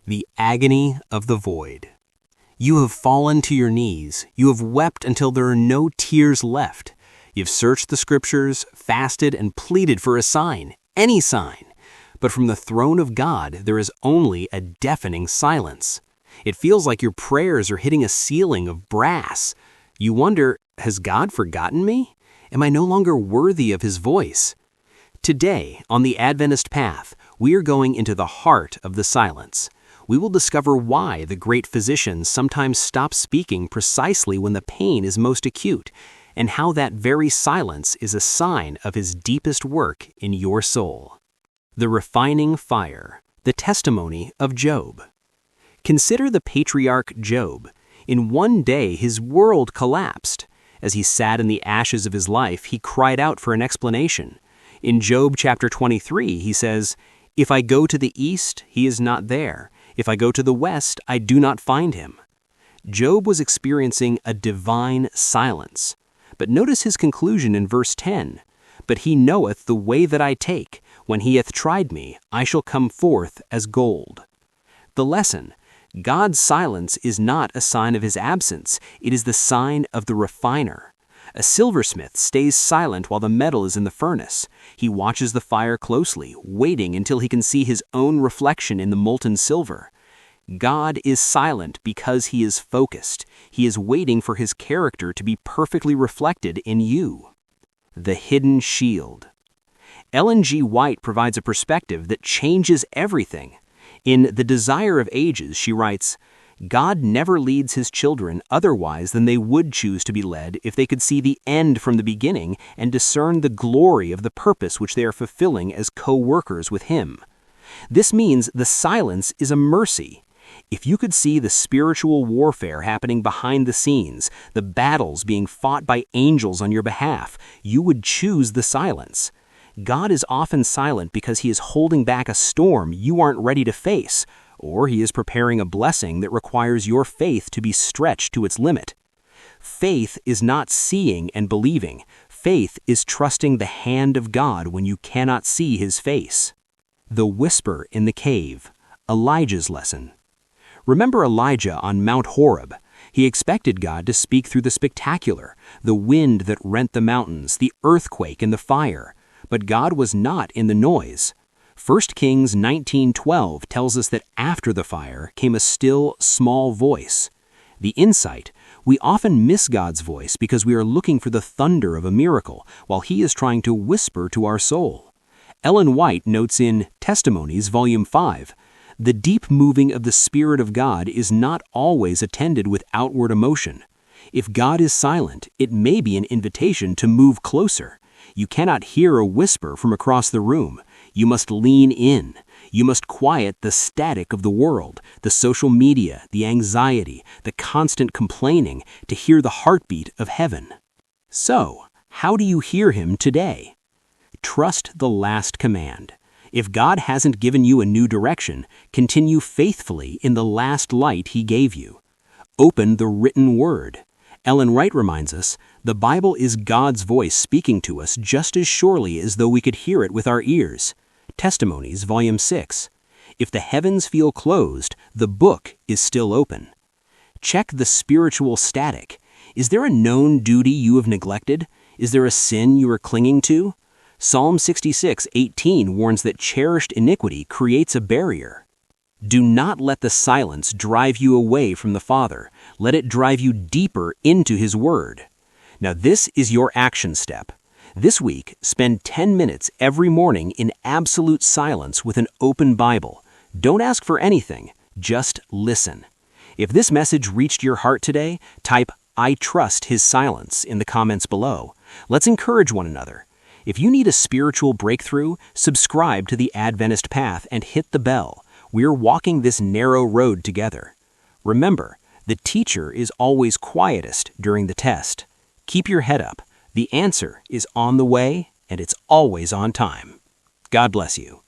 The agony of the void. You have fallen to your knees. You have wept until there are no tears left. You've searched the scriptures, fasted, and pleaded for a sign, any sign. But from the throne of God, there is only a deafening silence. It feels like your prayers are hitting a ceiling of brass. You wonder, has God forgotten me? Am I no longer worthy of His voice? Today, on the Adventist path, we are going into the heart of the silence. We will discover why the great physicians sometimes stop speaking precisely when the pain is most acute, and how that very silence is a sign of His deepest work in your soul. The refining fire, the testimony of Job. Consider the patriarch Job. In one day his world collapsed. As he sat in the ashes of his life, he cried out for an explanation. In Job chapter 23, he says, "If I go to the east, he is not there. If I go to the west, I do not find him." Job was experiencing a divine silence. But notice his conclusion in verse 10. "But he knoweth the way that I take. When he hath tried me, I shall come forth as gold." The lesson: God's silence is not a sign of His absence. It is the sign of the refiner. A silversmith stays silent while the metal is in the furnace. He watches the fire closely, waiting until he can see his own reflection in the molten silver. God is silent because He is focused. He is waiting for His character to be perfectly reflected in you. The hidden shield. Ellen G. White provides a perspective that changes everything. In The Desire of Ages, she writes, "God never leads His children otherwise than they would choose to be led if they could see the end from the beginning and discern the glory of the purpose which they are fulfilling as co-workers with Him." This means the silence is a mercy. If you could see the spiritual warfare happening behind the scenes, the battles being fought by angels on your behalf, you would choose the silence. God is often silent because He is holding back a storm you aren't ready to face, or He is preparing a blessing that requires your faith to be stretched to its limit. Faith is not seeing and believing. Faith is trusting the hand of God when you cannot see His face. The whisper in the cave. Elijah's lesson. Remember Elijah on Mount Horeb. He expected God to speak through the spectacular, the wind that rent the mountains, the earthquake and the fire. But God was not in the noise. 1 Kings 19:12 tells us that after the fire came a still, small voice. The insight: we often miss God's voice because we are looking for the thunder of a miracle, while He is trying to whisper to our soul. Ellen White notes in Testimonies, Volume 5, "The deep moving of the Spirit of God is not always attended with outward emotion. If God is silent, it may be an invitation to move closer. You cannot hear a whisper from across the room. You must lean in. You must quiet the static of the world, the social media, the anxiety, the constant complaining, to hear the heartbeat of heaven." So, how do you hear Him today? Trust the last command. If God hasn't given you a new direction, continue faithfully in the last light He gave you. Open the written word. Ellen White reminds us, the Bible is God's voice speaking to us just as surely as though we could hear it with our ears. Testimonies, Volume 6. If the heavens feel closed, the book is still open. Check the spiritual static. Is there a known duty you have neglected? Is there a sin you are clinging to? Psalm 66:18 warns that cherished iniquity creates a barrier. Do not let the silence drive you away from the Father. Let it drive you deeper into His Word. Now this is your action step. This week, spend 10 minutes every morning in absolute silence with an open Bible. Don't ask for anything, just listen. If this message reached your heart today, type "I trust His silence" in the comments below. Let's encourage one another. If you need a spiritual breakthrough, subscribe to the Adventist Path and hit the bell. We're walking this narrow road together. Remember, the teacher is always quietest during the test. Keep your head up. The answer is on the way, and it's always on time. God bless you.